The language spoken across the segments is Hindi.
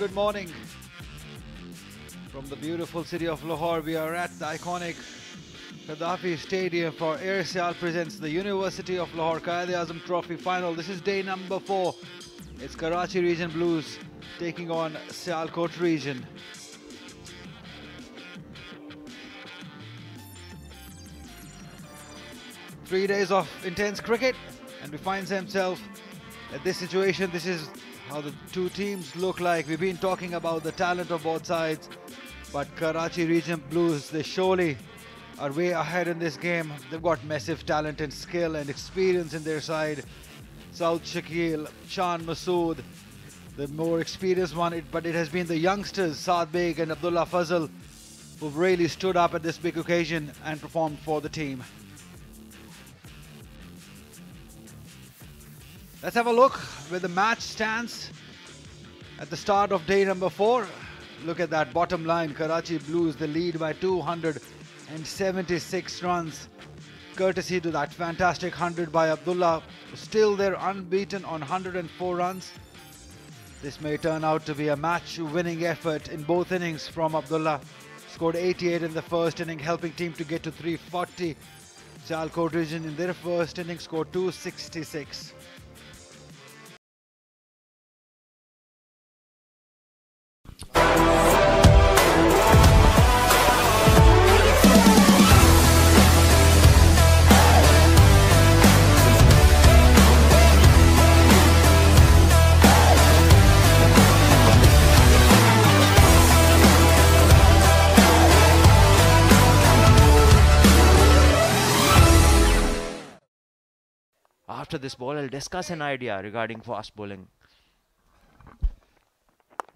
good morning. From the beautiful city of Lahore, we are at the iconic Gaddafi Stadium for Air Sial presents the University of Lahore Quaid-e-Azam Trophy Final. This is day number 4. It's Karachi Region Blues taking on Sialkot Region. Three days of intense cricket, and we find himself at this situation. This is how the two teams look like. We've been talking about the talent of both sides, but Karachi Region Blues, they surely are way ahead in this game. They've got massive talent and skill and experience in their side. Saud Shakil, Shan Masood, the more experienced one, but it has been the youngsters, Saad Beg and Abdullah Fazal, who've really stood up at this big occasion and performed for the team. Let's have a look where the match stands at the start of day number 4. Look at that bottom line. Karachi Blues, they lead by 276 runs, courtesy to that fantastic 100 by Abdullah. Still, they're unbeaten on 104 runs. This may turn out to be a match-winning effort in both innings from Abdullah. Scored 88 in the first inning, helping team to get to 340. Sialkot Region in their first inning scored 266. After this ball, I'll discuss an idea regarding fast bowling.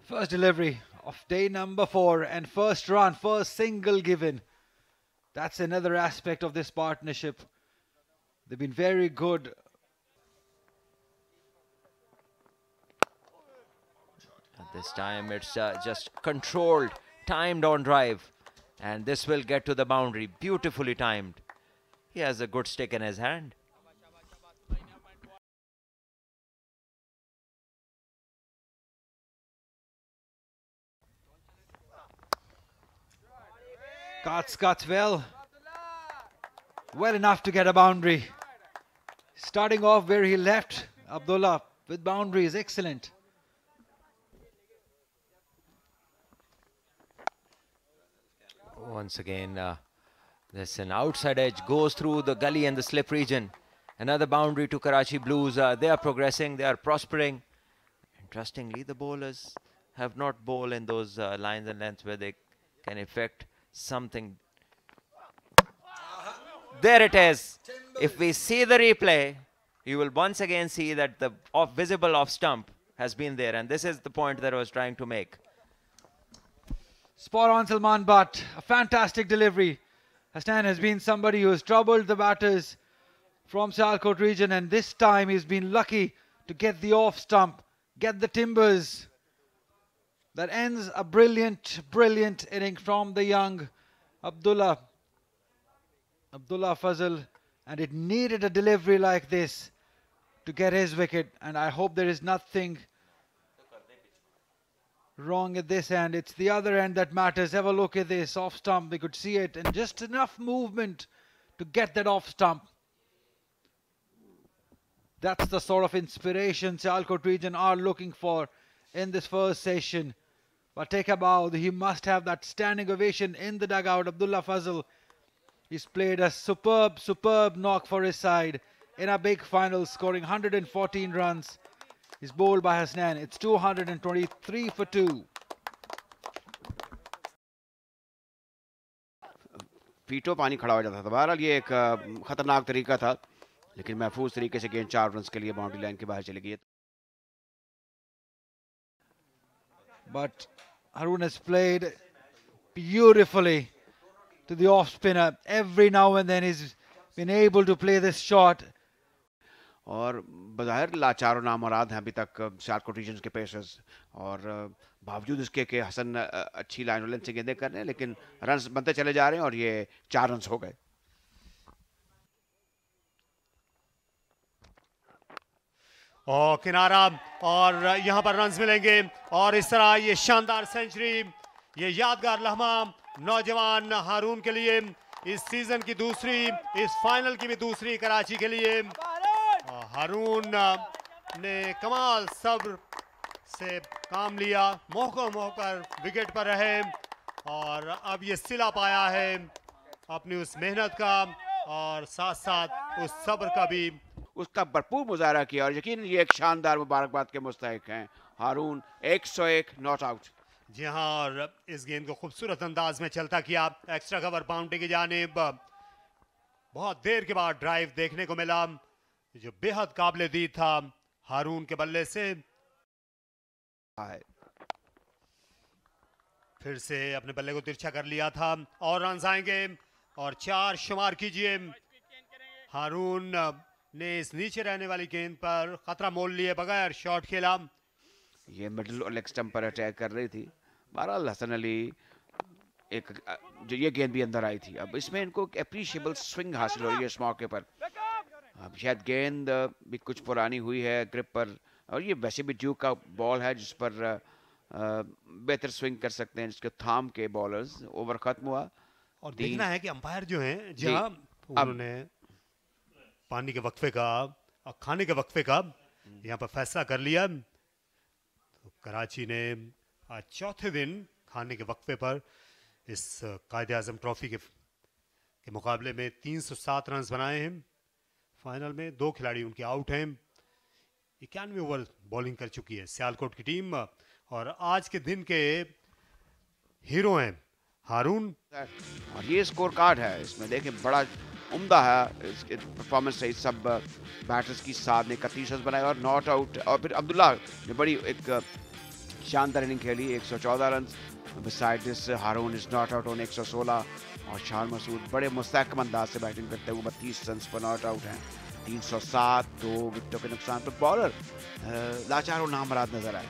First delivery of day number 4 and first run, first single given. That's another aspect of this partnership. They've been very good. At this time, it's just controlled, timed on drive. And this will get to the boundary. Beautifully timed. He has a good stick in his hand. Cuts well enough to get a boundary. Starting off where he left, Abdullah with boundary is excellent. Once again, there's an outside edge, goes through the gully and the slip region. Another boundary to Karachi Blues. They are progressing, they are prospering. Interestingly, the bowlers have not bowled in those lines and lengths where they can effect something. There it is. If we see the replay, you will once again see that the visible off stump has been there, and this is the point that I was trying to make. Spot on, Salman Butt. A fantastic delivery. Hasnan has been somebody who has troubled the batters from Sialkot Region, and this time he's been lucky to get the off stump, get the timbers. That ends a brilliant inning from the young Abdullah Fazal, and it needed a delivery like this to get his wicket, and I hope there is nothing wrong at this end. It's the other end that matters. Have a look at this off stump. We could see it, and just enough movement to get that off stump. That's the sort of inspiration Sialkot Region are looking for in this first session. But take a bow, he must have that standing ovation in the dugout. Abdullah Fazal, he's played a superb knock for his side in a big final, scoring 114 runs. He's bowled by Hasnan. It's 223 for 2. फीटों पानी खड़ा हो जाता था. बहरहाल ये एक खतरनाक तरीका था, लेकिन महफूज तरीके से गेंद 4 रन्स के लिए बाउंड्री लाइन के बाहर चली गई. But Harun has played beautifully to the off spinner. Every now and then he's been able to play this shot. और बज़ाहिर लाचार नामुराद हैं अभी तक सियालकोट रीजन के पेसर्स, और बावजूद इसके कि हसन अच्छी लाइन और लेंथ से गेंदें कर रहे हैं, लेकिन रन्स बनते चले जा रहे हैं और ये 4 रन्स हो गए. और किनारा, और यहां पर रन्स मिलेंगे। और इस तरह ये शानदार सेंचुरी, ये यादगार लम्हा नौजवान हारून के लिए, इस सीजन की दूसरी, इस फाइनल की भी दूसरी कराची के लिए। हारून ने कमाल सब्र से काम लिया, मौका पर विकेट पर रहे, और अब ये सिला पाया है अपनी उस मेहनत का और साथ साथ उस सब्र का भी। उसका भरपूर मुजाहरा किया और यकीन ये एक शानदार मुबारकबाद के मुस्तहिक हैं। हारून 101 नॉट आउट। जी हाँ, और इस गेंद को खूबसूरत अंदाज में चलता किया एक्स्ट्रा कवर बाउंड्री की जानिब। बहुत देर के बाद ड्राइव देखने को मिला जो बेहद काबिल दीद था हारून के बल्ले से। फिर से अपने बल्ले को तिरछा कर लिया था और रन आएंगे और 4 शुमार कीजिए। हारून ने इस नीचे रहने वाली गेंद पर खतरा मोल लिए बगैर शॉट खेला। ये मिडिल और लेग स्टंप पर अटैक कर रही थी। बहरहाल हसन अली एक जो ये गेंद भी अंदर आई थी। अब इसमें इनको अप्रिशिएबल स्विंग हासिल हो रही है इस मौके पर। अब शायद गेंद भी कुछ पुरानी हुई है ग्रिप पर, और ये वैसे भी ड्यूक का बॉल है जिस पर बेहतर स्विंग कर सकते हैं जिसके थाम के बॉलर्स। ओवर खत्म हुआ और देखना है कि अंपायर जो हैं जहां उन्होंने पानी के वक्फे का और खाने के वक्फे का यहाँ पर फैसला कर लिया। तो कराची ने आज चौथे दिन खाने के वक्फे पर इस कायदे आजम ट्रॉफी के मुकाबले में 307 रन बनाए हैं। फाइनल में 2 खिलाड़ी उनके आउट हैं। 91 ओवर बॉलिंग कर चुकी है सियालकोट की टीम, और आज के दिन के हीरो हैं हारून। और ये स्कोर कार्ड है, इसमें देखें बड़ा उम्दा है इसके परफॉर्मेंस से सब बैटर्स की। साथ ने 31 रन बनाए और नॉट आउट। और फिर अब्दुल्ला ने बड़ी एक शानदार इनिंग खेली, 114 run. Beside this Haroon is not out on 116। और शान मसूद बड़े मुस्तहकम अंदाज से बैटिंग करते हुए 32 रन पर नॉट आउट हैं। 307, 2 विकेटों के नुकसान पर बॉलर लाचार और नामराद नजर आए।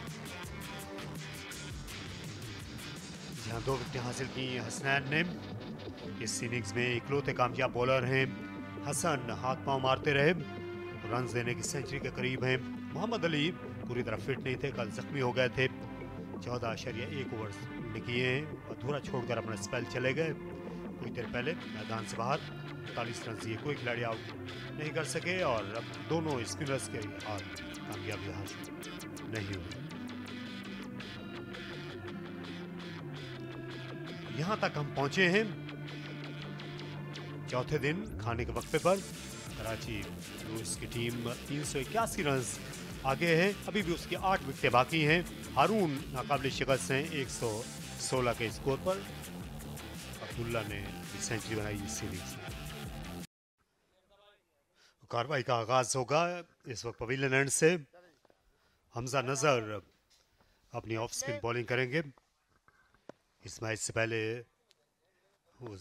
जहां 2 विकेटें हासिल की हसनैन ने। इस इनिंग्स में इकलौते कामयाब बॉलर हैं हसन। हाथ पांव मारते रहे, रन देने की सेंचुरी के करीब हैं। मोहम्मद अली पूरी तरह फिट नहीं थे, कल जख्मी हो गए थे। 14.1 ओवर ने किए हैं, अधूरा छोड़कर अपना स्पेल चले गए कुछ देर पहले मैदान से बाहर। 45 रन से कोई खिलाड़ी आउट नहीं कर सके, और अब दोनों स्पिनर्स के हाथ कामयाबी हासिल नहीं हुई। यहां तक हम पहुंचे हैं चौथे दिन खाने के वक्फे पर। कराची ब्लूज की टीम 381 रन आगे है, अभी भी उसकी 8 विकेटें बाकी हैं। हारून नाकाबिल शिकस्त हैं 116 के स्कोर पर। अब्दुल्ला ने सेंचुरी बनाई इस सीरीज में। कार्रवाई का आगाज होगा इस वक्त पवेलियन एंड से। हमजा नजर अपनी ऑफ स्पिन बॉलिंग करेंगे। इस मैच से पहले वो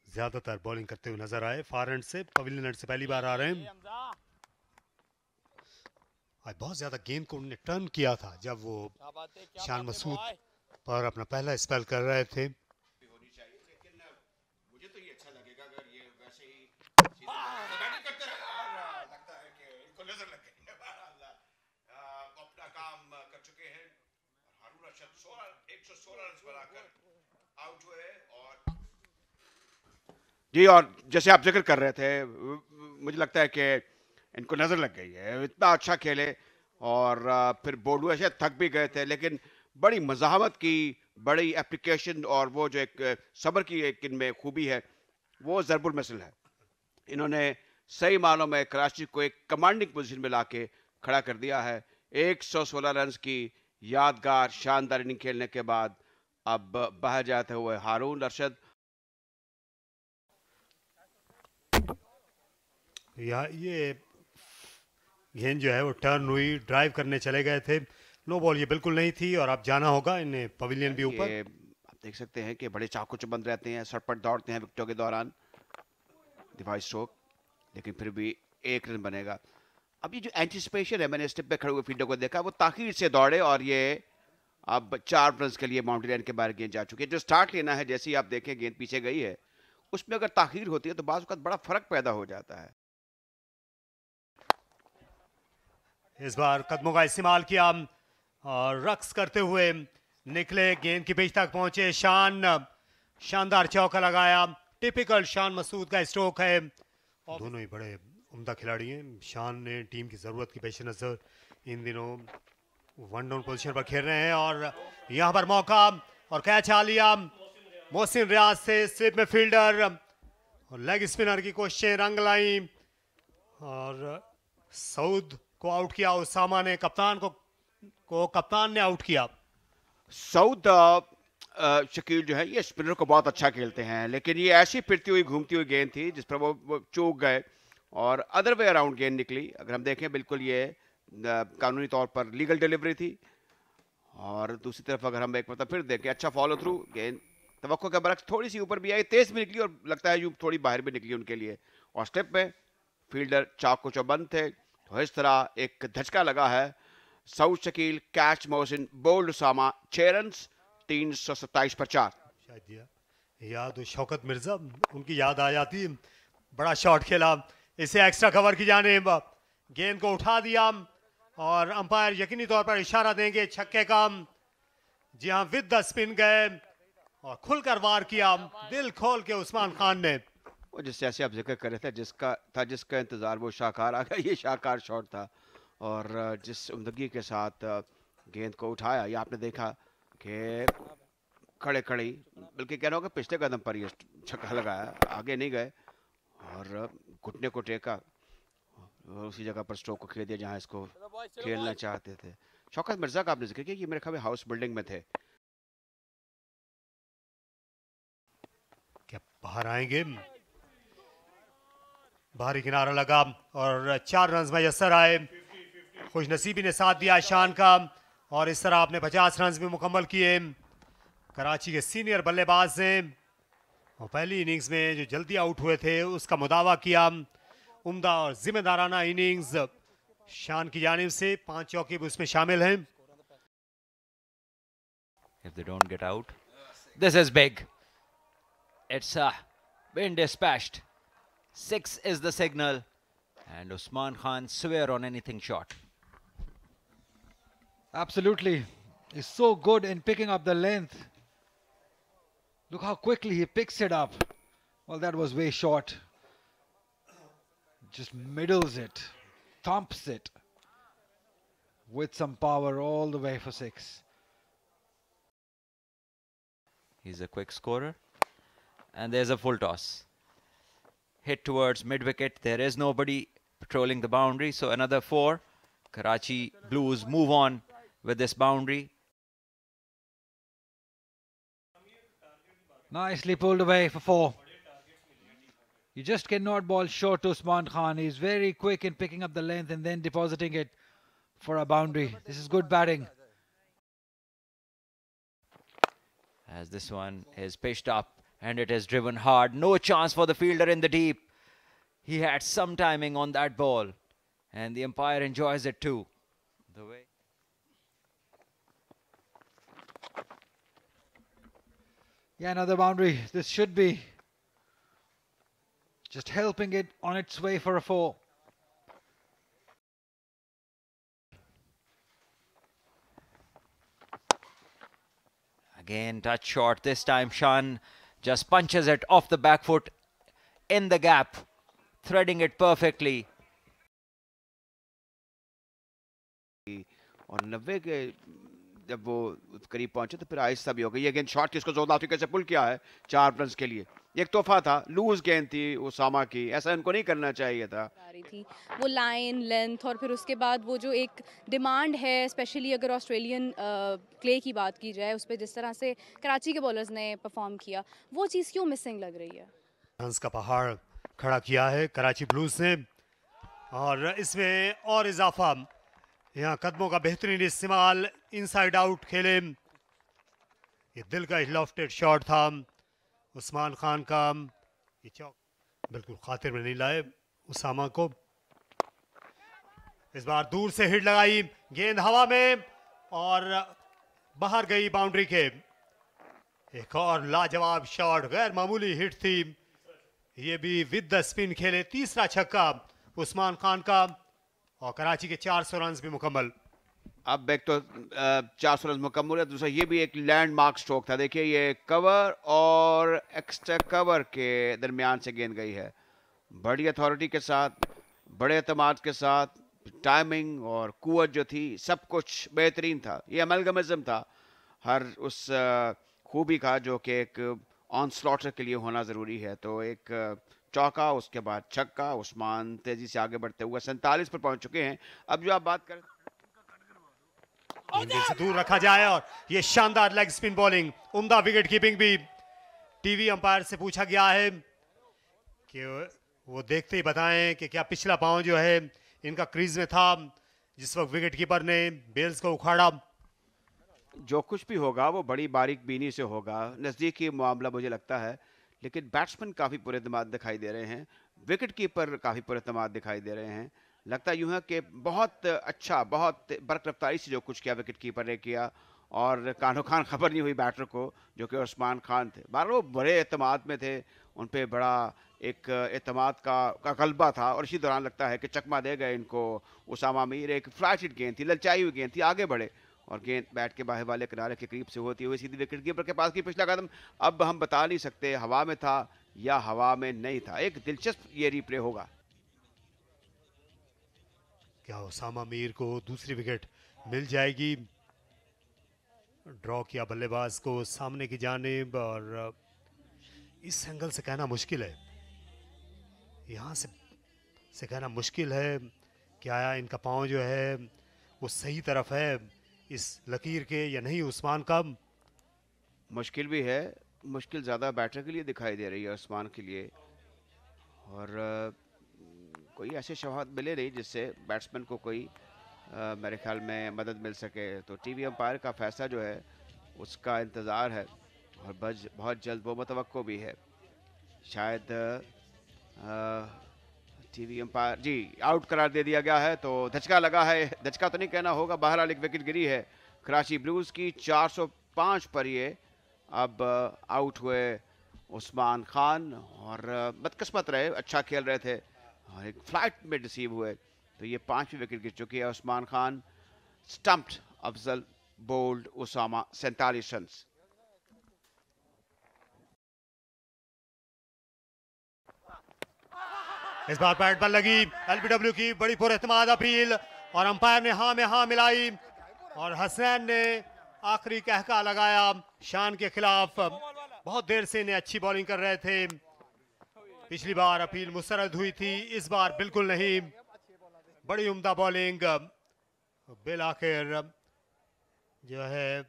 ज्यादातर बॉलिंग करते हुए नजर आए फार एंड से। पवेलियन एंड से पहली बार आ रहे हैं। आज बहुत ज्यादा गेंद को उन्होंने टर्न किया था जब वो शान मसूद पर अपना पहला स्पेल कर रहे थे। मुझे तो ये अच्छा लगेगा अगर ये वैसे ही बैटिंग करते रहे और लगता है कि इनको नजर लग गई अपना काम कर चुके हैं। हारून रशीद 116 रन बनाकर आउट हुए। और जी, और जैसे आप जिक्र कर रहे थे, मुझे लगता है कि इनको नजर लग गई है। इतना अच्छा खेले और फिर बोल्डुआ शायद थक भी गए थे, लेकिन बड़ी मज़ाहमत की, बड़ी एप्लीकेशन और वो जो एक सब्र की एक इनमें खूबी है वो ज़रबुल मिसल है। इन्होंने सही मानों में कराची को एक कमांडिंग पोजीशन में लाके खड़ा कर दिया है। 116 रन की यादगार शानदार इनिंग खेलने के बाद अब बाहर जाते हुए हारून रशीद। ये गेंद जो है वो टर्न हुई, ड्राइव करने चले गए थे। नो बॉल ये बिल्कुल नहीं थी, और अब जाना होगा इन्हें पवेलियन भी ऊपर। आप देख सकते हैं कि बड़े चाकू चबंद रहते हैं, सरपट दौड़ते हैं विकेटों के दौरान दिफाई स्ट्रोक, लेकिन फिर भी 1 रन बनेगा। अब ये जो एंटिसिपेशन है, मैंने स्टेप पे खड़े हुए फील्डर को देखा, वो ताखीर से दौड़े और ये अब 4 रन के लिए बाउंड्री लाइन के बाहर गेंद जा चुकी है। जो स्टार्ट लेना है, जैसे ही आप देखें गेंद पीछे गई है, उसमें अगर ताखीर होती है तो बाज़ वक़्त बड़ा फर्क पैदा हो जाता है। इस बार कदमों का इस्तेमाल किया और रक्स करते हुए निकले, गेंद की पिच तक पहुंचे। शानदार चौका लगाया। टिपिकल शान मसूद का स्ट्रोक है। और दोनों ही बड़े उम्दा खिलाड़ी हैं। शान ने टीम की ज़रूरत की पेश नज़र इन दिनों वन डाउन पोजीशन पर खेल रहे हैं और यहाँ पर मौका और कैच आ लिया मोहसिन रियाज से। स्लिप में फील्डर और लेग स्पिनर की कोशिशें रंग लाई और सऊद को आउट किया। उसामा ने कप्तान ने आउट किया। सऊद शकील जो है ये स्पिनर को बहुत अच्छा खेलते हैं, लेकिन ये ऐसी फिरती हुई घूमती हुई गेंद थी जिस पर वो चूक गए और अदर वे अराउंड गेंद निकली। अगर हम देखें बिल्कुल ये कानूनी तौर पर लीगल डिलीवरी थी। और दूसरी तरफ अगर हम एक मतलब फिर देखें, अच्छा फॉलो थ्रू, गेंद तवक्को के बरक्स थोड़ी सी ऊपर भी आई, तेज भी निकली और लगता है यूं थोड़ी बाहर भी निकली उनके लिए। और स्टेप में फील्डर चाक चौबंद थे, तो इस तरह एक धचका लगा है। Saud Shakeel, catch Mohsin, bowled Usama, 6 runs 327 पर 4। शायद याद शौकत मिर्जा, उनकी याद आ जाती। बड़ा शॉट खेला, इसे एक्स्ट्रा कवर की जानिब, गेंद को उठा दिया और अंपायर यकीनी तौर पर इशारा देंगे छक्के का। जी हाँ, विद द स्पिन गए और खुलकर वार किया, दिल खोल के उस्मान खान ने। वो जिस जैसे आप जिक्र कर रहे थे, जिसका इंतजार वो शाहकार आ गया, ये शाहकार शॉट था। और जिस उम्दगी के साथ गेंद को उठाया, ये आपने देखा कि खड़े खड़ी, बल्कि कह रहा हूँ कि पिछले कदम पर ये छक्का लगाया, आगे नहीं गए और घुटने को टेका और उसी जगह पर स्ट्रोक को खेल दिया जहां इसको खेलना चाहते थे। शौकत मिर्जा का आपने जिक्र किया, ये मेरे ख्याल में हाउस बिल्डिंग में थे। क्या बाहर आएंगे? बाहरी किनारा लगा और 4 रन मैसर आए। खुशनसीबी ने साथ दिया शान का और इस तरह आपने 50 रन भी मुकम्मल किए। कराची के सीनियर बल्लेबाज ने और पहली इनिंग्स में जो जल्दी आउट हुए थे उसका मुदावा किया। उम्दा और जिम्मेदाराना इनिंग्स शान की जानिब से, 5 चौके भी उसमें शामिल हैं। If they don't get out, this is big. It's been dispatched. 6 is the signal, and Usman Khan swear on anything short. Absolutely. He's so good in picking up the length. Look how quickly he picks it up. Well, that was way short. Just middles it, thumps it with some power all the way for 6. He's a quick scorer. And there's a full toss. Hit towards mid-wicket. There is nobody patrolling the boundary. So another 4. Karachi Blues move on with this boundary. Nicely pulled away for 4. You just cannot bowl short to Usman Khan. He's very quick in picking up the length and then depositing it for a boundary. This is good batting. As this one is pitched up and it is driven hard. No chance for the fielder in the deep. He had some timing on that ball and the umpire enjoys it too. The way. Yeah, another boundary. This should be just helping it on its way for a 4. Again, touch short. This time Shan just punches it off the back foot in the gap, threading it perfectly. और 90 के जब वो करीब पहुंचे तो फिर आहिस्ता भी हो गई। अगेन शॉट किसको जोरदार तरीके से पुल किया है 4 रन के लिए। एक तोहफा था, लूज गेंद थी उसामा की, ऐसा इनको नहीं करना चाहिए था। थी वो लाइन लेंथ और फिर उसके बाद वो जो एक डिमांड है, स्पेशली अगर ऑस्ट्रेलियन क्ले की बात की जाए, उस पर जिस तरह से कराची के बॉलर्स ने परफॉर्म किया, वो चीज़ क्यों मिसिंग लग रही है? रन्स का पहाड़ खड़ा किया है कराची ब्लूज ने और इसमें और इजाफा। यहाँ कदमों का बेहतरीन इस्तेमाल, इनसाइड आउट खेले। ये दिल का लॉफ्टेड शॉट था उस्मान खान का। ये चौक बिल्कुल खातिर में नहीं लाए उसामा को। इस बार दूर से हिट लगाई, गेंद हवा में और बाहर गई बाउंड्री के। एक और लाजवाब शॉट, गैर मामूली हिट थी। ये भी विद द स्पिन खेले, तीसरा छक्का उस्मान खान का और कराची के 400 रन भी मुकम्मल। अब एक तो 400 रन मुकम्मल है, दूसरा ये भी एक लैंडमार्क स्ट्रोक था। देखिए ये कवर और एक्स्ट्रा कवर के दरमियान से गेंद गई है, बड़ी अथॉरिटी के साथ, बड़े एतमाद के साथ, टाइमिंग और कुव्वत जो थी सब कुछ बेहतरीन था। ये अमलगमिज्म था हर उस खूबी का जो कि एक ऑन स्लॉटर के लिए होना ज़रूरी है। तो एक चौका, उसके बाद छक्का, उस्मान तेजी से आगे बढ़ते हुए 47 पर पहुंच चुके हैं। अब जो आप बात कर गेंद से दूर रखा जाए और ये शानदार लेग स्पिन बॉलिंग, उम्दा विकेट कीपिंग भी। टीवी अंपायर से पूछा गया है कि वो देखते ही बताएं कि क्या पिछला पांव जो है इनका क्रीज में था जिस वक्त विकेट कीपर ने बेल्स को उखाड़ा। जो कुछ भी होगा वो बड़ी बारीक बीनी से होगा, नज़दीकी मामला मुझे लगता है, लेकिन बैट्समैन काफ़ी पुरएतमाद दिखाई दे रहे हैं, विकेट कीपर काफ़ी पुरएतमाद दिखाई दे रहे हैं। लगता यूँ है कि बहुत अच्छा, बहुत बरकरफ्तारी से जो कुछ किया विकेट कीपर ने किया, और कानो खान खबर नहीं हुई बैटर को जो कि उस्मान खान थे। बार वो बड़े एतमाद में थे, उन पर बड़ा एक एतमाद का गलबा था, और इसी दौरान लगता है कि चकमा दे गए इनको उसामा मीर। एक फ्लाइट हिट गेंद थी, ललचाई हुई गेंद थी, आगे बढ़े और गेंद बैट के बाहर वाले किनारे के करीब से होती हुई सीधी विकेट कीपर के पास की। पिछला कदम अब हम बता नहीं सकते हवा में था या हवा में नहीं था। एक दिलचस्प ये रिप्ले होगा। क्या उसामा मीर को दूसरी विकेट मिल जाएगी? ड्रॉ किया बल्लेबाज को सामने की जानिब, और इस एंगल से कहना मुश्किल है, यहाँ से कहना मुश्किल है क्या इनका पाँव जो है वो सही तरफ है इस लकीर के या नहीं। उस्मान का मुश्किल भी है, मुश्किल ज़्यादा बैटर के लिए दिखाई दे रही है उस्मान के लिए, और कोई ऐसे शवाहद मिले नहीं जिससे बैट्समैन को कोई मेरे ख्याल में मदद मिल सके। तो टीवी अंपायर का फैसला जो है उसका इंतज़ार है, और बहुत जल्द वो मुतवक्को भी है। शायद टीवी अंपायर जी आउट करार दे दिया गया है, तो धचका लगा है, धचका तो नहीं कहना होगा, बहरहाल एक विकेट गिरी है कराची ब्लूज़ की। 405 पर ये अब आउट हुए उस्मान खान, और बदकिस्मत रहे, अच्छा खेल रहे थे और एक फ्लाइट में रिसीव हुए, तो ये 5वीं विकेट गिर चुकी है। Usman Khan stumped, Afzal bowled, Usama 47 run. इस बार बैट पर लगी एलबीडब्ल्यू की बड़ी पुरएतमाद अपील, और अंपायर ने हाँ में हाँ मिलाई, और हसनैन ने आखिरी कहका लगाया शान के खिलाफ। बहुत देर से इन्हें अच्छी बॉलिंग कर रहे थे, पिछली बार अपील मुस्तरद हुई थी, इस बार बिल्कुल नहीं। बड़ी उम्दा बॉलिंग, बिल आखिर जो है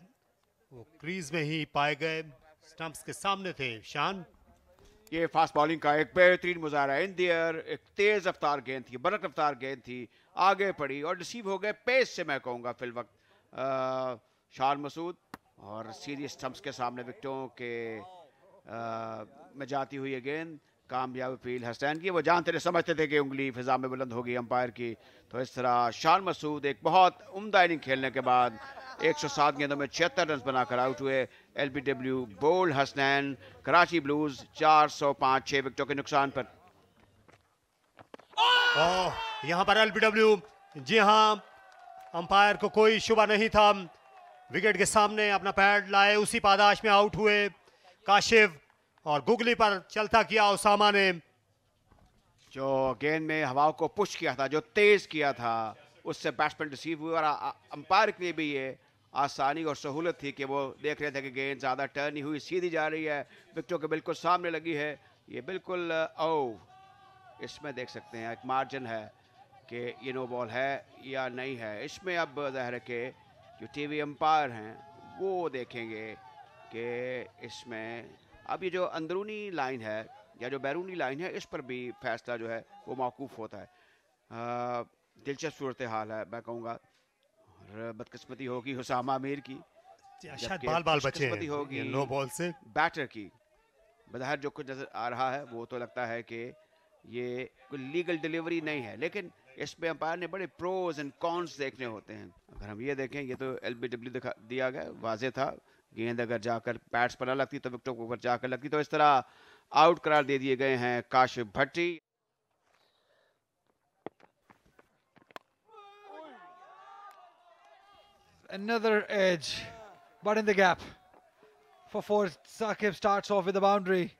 वो क्रीज में ही पाए गए, स्टंप्स के सामने थे शान। ये फास्ट बॉलिंग का एक बेहतरीन मुजाहरा इन द एयर, एक तेज रफ्तार गेंद थी, बरक रफ्तार गेंद थी, आगे पड़ी और रिसीव हो गए पेस से, मैं कहूँगा फिल वक्त शान मसूद, और सीधी स्टंप्स के सामने विकेटों के में जाती हुई ये गेंद। कामयाब अपील हसनैन की, वो जानते थे, समझते थे कि उंगली फिजा में बुलंद होगी अंपायर की। तो इस तरह शान मसूद एक बहुत उम्दा इनिंग खेलने के बाद 107 गेंदों में 76 रन बनाकर आउट हुए। LBW bowled Hasnain, Karachi blues 405, 6 विकेटों के नुकसान पर। यहाँ पर एलबीडब्ल्यू, जी हाँ, अंपायर को कोई शुबा नहीं था, विकेट के सामने अपना पैड लाए, उसी पादाश में आउट हुए काशिफ, और गुगली पर चलता किया उसामा ने। जो गेंद में हवा को पुश किया था, जो तेज किया था, उससे बैट्समैन रिसीव हुए, और अंपायर के लिए भी ये आसानी और सहूलत थी कि वो देख रहे थे कि गेंद ज़्यादा टर्न नहीं हुई, सीधी जा रही है, विकेटों के बिल्कुल सामने लगी है। ये बिल्कुल इसमें देख सकते हैं एक मार्जिन है कि ये नो बॉल है या नहीं है। इसमें अब ज़ाहिर है कि जो टीवी अंपायर हैं वो देखेंगे कि इसमें अब ये जो अंदरूनी लाइन है या जो बैरूनी लाइन है, इस पर भी फैसला जो है वो मौकूफ़ होता है। दिलचस्प सूरत हाल है, मैं कहूँगा, और बदकिस्मती होगी उसामा मीर की, शायद बाल बचे होगी नो बॉल से बैटर की। बज़ाहिर जो कुछ नज़र आ रहा है वो तो लगता है कि ये कोई लीगल डिलीवरी नहीं है, लेकिन इसमें अंपायर ने बड़े प्रोज एंड कॉन्स देखने होते हैं। अगर हम ये देखें, ये तो एलबीडब्ल्यू दिया गया, वाजे था, गेंद अगर जाकर पैड्स पर न लगती तो विकेटों के ऊपर जाकर लगती। तो इस तरह आउट करार दे दिए गए हैं काशिफ भट्टी। Another edge, but in the gap. For 4, Saqib starts off with the boundary.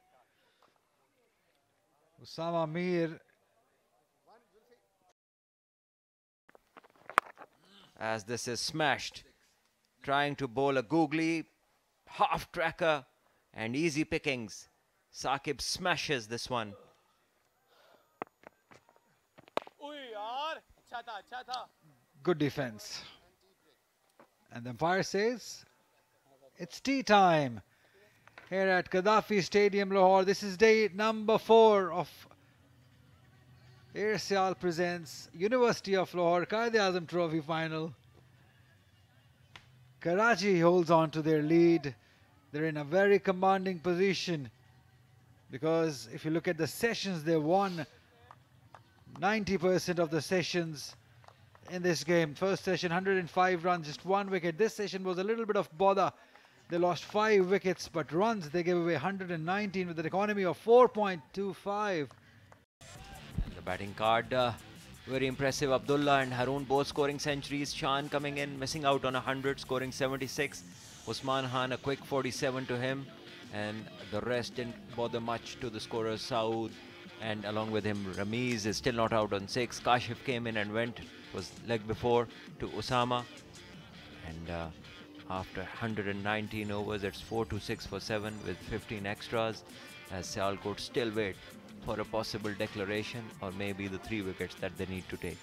Usama Mir. As this is smashed, trying to bowl a googly, half tracker and easy pickings. Saqib smashes this one. Good defense. And the umpire says it's tea time here at Gaddafi Stadium, Lahore. This is day number 4 of Air Sial presents University of Lahore Quaid-e-Azam Trophy final. Karachi holds on to their lead. They're in a very commanding position because if you look at the sessions, they won 90% of the sessions in this game. First session 105 runs, just 1 wicket. This session was a little bit of bother. They lost 5 wickets, but runs they gave away 119 with an economy of 4.25. The batting card, very impressive. Abdullah and Haroon both scoring centuries. Shan coming in, missing out on 100, scoring 76. Usman Khan a quick 47 to him, and the rest didn't bother much to the scorers. Saud and along with him Ramiz is still not out on 6. Kashif came in and went, was leg before to Usama, and after 119 overs it's 4-6 for 7 with 15 extras, as Sialkot still wait for a possible declaration or maybe the 3 wickets that they need to take.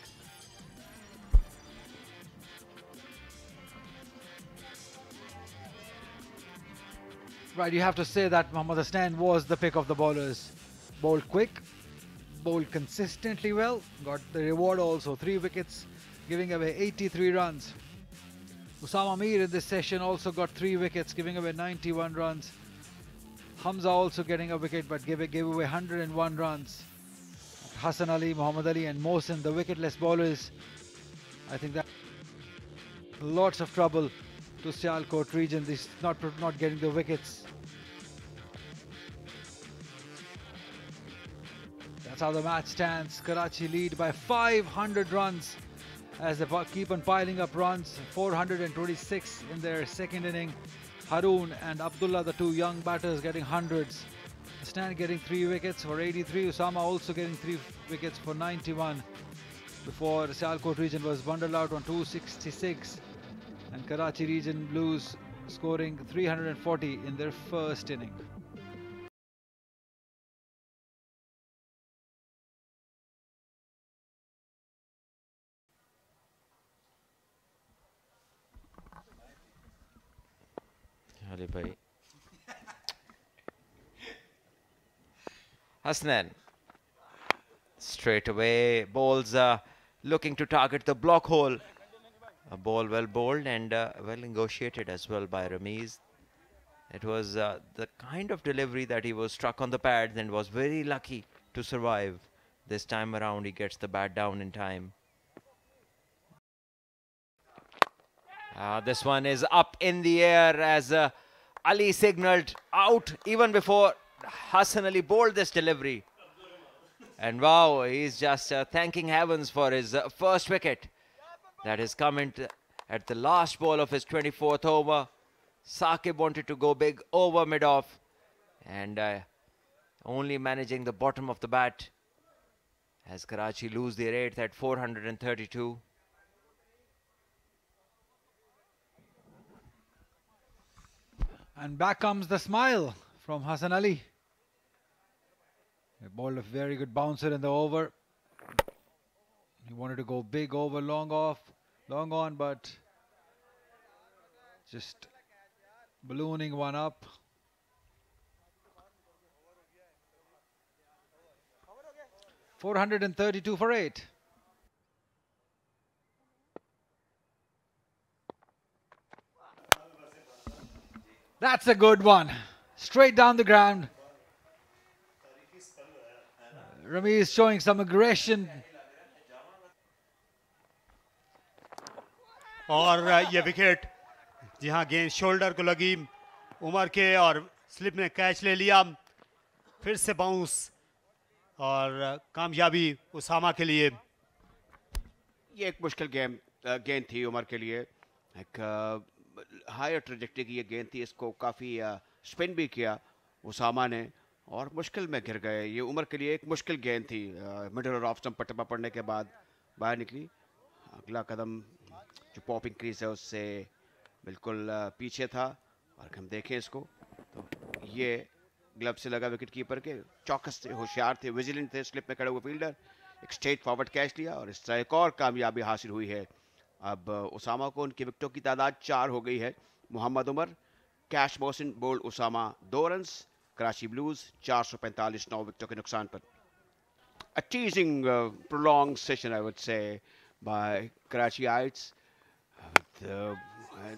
Right, you have to say that Mohammad Hasnain was the pick of the bowlers. Bowled quick, bowled consistently well, got the reward also, 3 wickets, giving away 83 runs. Usama Mir in this session also got 3 wickets, giving away 91 runs. Hamza also getting a wicket, but gave away 101 runs. Hassan Ali, Muhammad Ali and Mohsin, the wicketless bowlers. I think that lots of trouble to Sialkot region, this not getting the wickets. That's how the match stands. Karachi lead by 500 runs as they keep on piling up runs. 426 in their second inning. Haroon and Abdullah, the 2 young batters, getting hundreds. Hasnain getting 3 wickets for 83. Usama also getting 3 wickets for 91. Before Sialkot region was bundled out on 266. And Karachi region Blues scoring 340 in their first inning. Ali bhai. Hasnain straight away bowls, looking to target the block hole. A ball well bowled and well negotiated as well by Ramiz. It was the kind of delivery that he was struck on the pads and was very lucky to survive. This time around he gets the bat down in time. This one is up in the air as Ali signalled out even before Hassan Ali bowled this delivery. And wow, he's just thanking heavens for his first wicket. That is coming at the last ball of his 24th over. Saqib wanted to go big over mid-off and only managing the bottom of the bat as Karachi lose their 8th at 432. And back comes the smile from Hassan Ali. He bowled a very good bouncer in the over. He wanted to go big over, long on, but just ballooning one up. .432 for 8. That's a good one. Straight down the ground. Ramiz showing some aggression. और ये विकेट जहां गेंद शोल्डर को लगी उमर के और स्लिप ने कैच ले लिया, फिर से बाउंस और कामयाबी उसामा के लिए. ये एक मुश्किल गेंद थी उमर के लिए एक हायर ट्रेजेक्टरी की ये गेंद थी, इसको काफ़ी स्पिन भी किया उसामा ने और मुश्किल में गिर गए। ये उमर के लिए एक मुश्किल गेंद थी। मिडल और ऑफ स्टंप पर टप्पा पड़ने के बाद बाहर निकली। अगला कदम जो पॉपिंग क्रीज है उससे बिल्कुल पीछे था और हम देखें इसको तो ये ग्लव से लगा विकेट कीपर के। चौकस थे, होशियार थे, विजिलेंट थे, स्लिप में खड़े हुए फील्डर एक स्ट्रेट फॉरवर्ड कैच लिया और इस तरह एक और कामयाबी हासिल हुई है। अब उसामा को उनकी विकेटों की तादाद 4 हो गई है। Mohammad Umar, catch Mohsin bowled Usama 2 runs. Karachi blues 445 9 विकेटों के नुकसान पर। A teasing prolonged session, I would say, by Karachiites.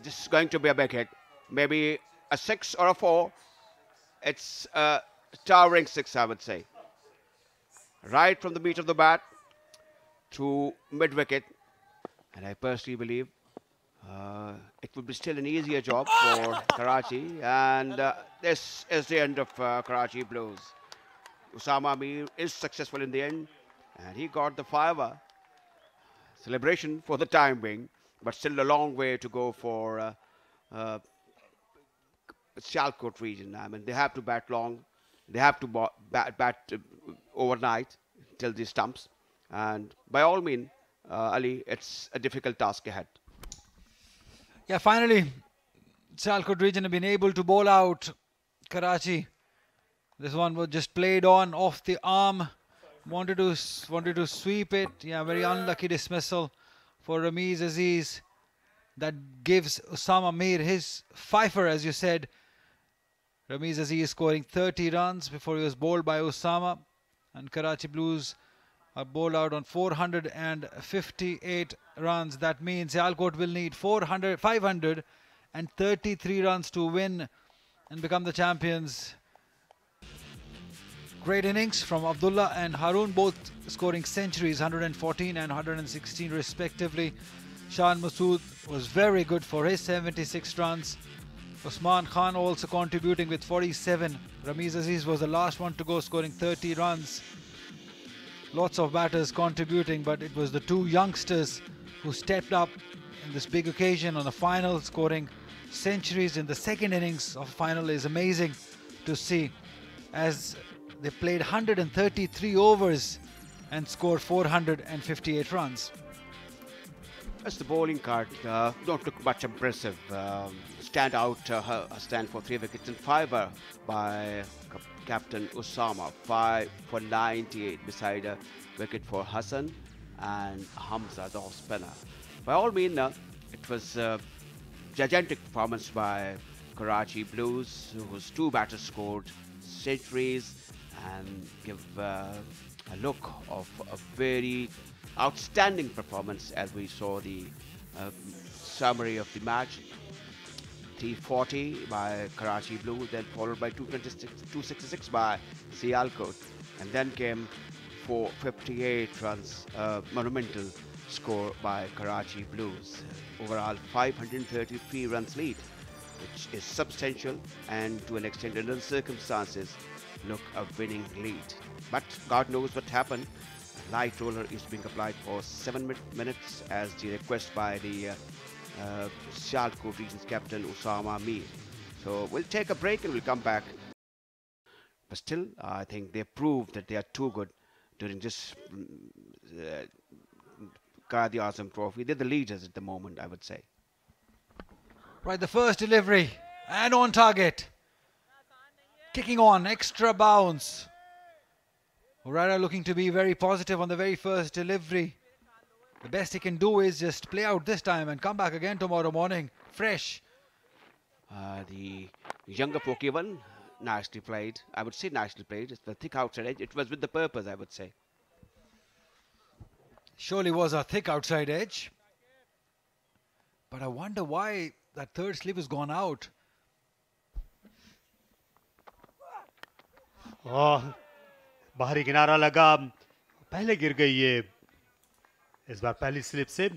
This is going to be a big hit. Maybe a 6 or a 4. It's a towering 6, I would say. Right from the meat of the bat to mid-wicket. And I personally believe it would be still an easier job for Karachi. And this is the end of Karachi Blues. Usama Mir is successful in the end, and he got the fiver. Celebration for the time being, but still a long way to go for Sialkot region. I mean, they have to bat long. They have to bat overnight till the stumps. And by all means, Ali, it's a difficult task ahead. Yeah, finally, Sialkot region have been able to bowl out Karachi. This one was just played on off the arm. Wanted to sweep it. Yeah, very unlucky dismissal for Ramiz Aziz. That gives Usama Mir his fifer, as you said. Ramiz Aziz scoring 30 runs before he was bowled by Usama. And Karachi Blues are bowled out on 458 runs. That means Sialkot will need 533 runs to win and become the champions. Great innings from Abdullah and Haroon, both scoring centuries, 114 and 116 respectively. Shan Masood was very good for his 76 runs. Usman Khan also contributing with 47. Ramiz Aziz was the last one to go, scoring 30 runs. Lots of batters contributing, but it was the two youngsters who stepped up in this big occasion on the final, scoring centuries in the second innings of the final. Is amazing to see, as they played 133 overs and scored 458 runs. As the bowling card don't look much impressive. Stand out, stand for 3 wickets and fiver by Captain Usama. 5 for 98 beside a wicket for Hassan and Hamza, the off spinner. By all means, it was a gigantic performance by Karachi Blues, whose 2 batters scored centuries and give a look of a very outstanding performance as we saw the summary of the match. 340 by Karachi Blue, then followed by 266 by Sialkot, and then came 458 runs, monumental score by Karachi Blues. Overall 533 runs lead, which is substantial and to an extent under the circumstances look a winning lead. But God knows what happened. Light roller is being applied for 7 minutes as the request by the Sialkot region's captain Usama Mir. So we'll take a break and we'll come back. But still, I think they proved that they are too good during this Quaid-e-Azam Trophy. They're the leaders at the moment, I would say. Right, the first delivery and on target. Kicking on, extra bounce. Urara looking to be very positive on the very first delivery. The best he can do is just play out this time and come back again tomorrow morning, fresh. The younger Pokemon, nicely played. I would say nicely played. It's the thick outside edge. It was with the purpose, I would say. Surely was a thick outside edge. But I wonder why that third slip has gone out. बाहरी किनारा लगा, पहले गिर गई ये। इस बार पहली स्लिप से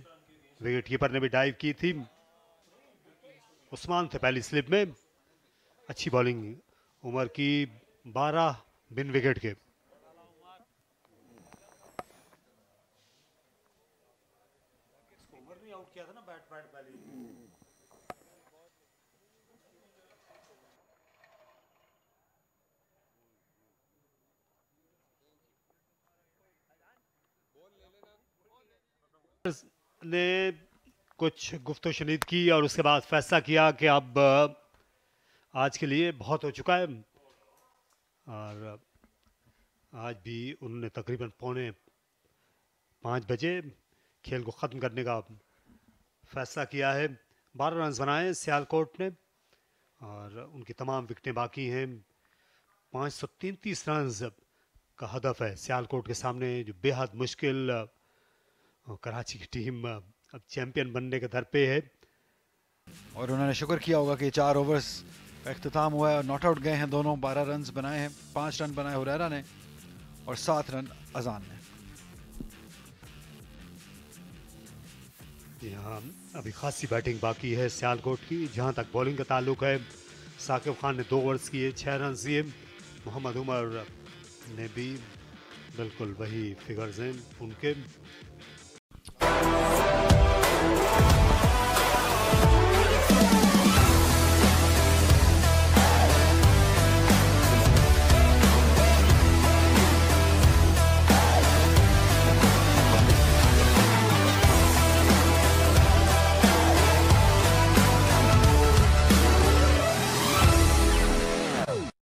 विकेट कीपर ने भी डाइव की थी। उस्मान थे पहली स्लिप में। अच्छी बॉलिंग उमर की, 12 बिन विकेट के। नहीं आउट किया था ना बैट पहले। ने कुछ गुफ्तो शनीद की और उसके बाद फैसला किया कि अब आज के लिए बहुत हो चुका है, और आज भी उन्होंने तकरीबन 4:45 बजे खेल को ख़त्म करने का फैसला किया है। 12 रन बनाए सियालकोट ने और उनकी तमाम विकेटें बाकी हैं। 533 रन का हदफ है सियालकोट के सामने, जो बेहद मुश्किल कराची की टीम अब चैंपियन बनने के दर पे है। और उन्होंने शुक्र किया होगा कि 4 ओवर्स का इख्तिताम हुआ है और नॉट आउट गए हैं दोनों। 12 रन बनाए हैं, 5 रन बनाए हुरैरा ने और 7 रन अजान ने। यहाँ अभी खासी बैटिंग बाकी है सियालकोट की। जहाँ तक बॉलिंग का ताल्लुक है, साकिब खान ने 2 ओवर्स किए, 6 रन दिए। मोहम्मद उमर ने भी बिल्कुल वही फिगर्स हैं उनके।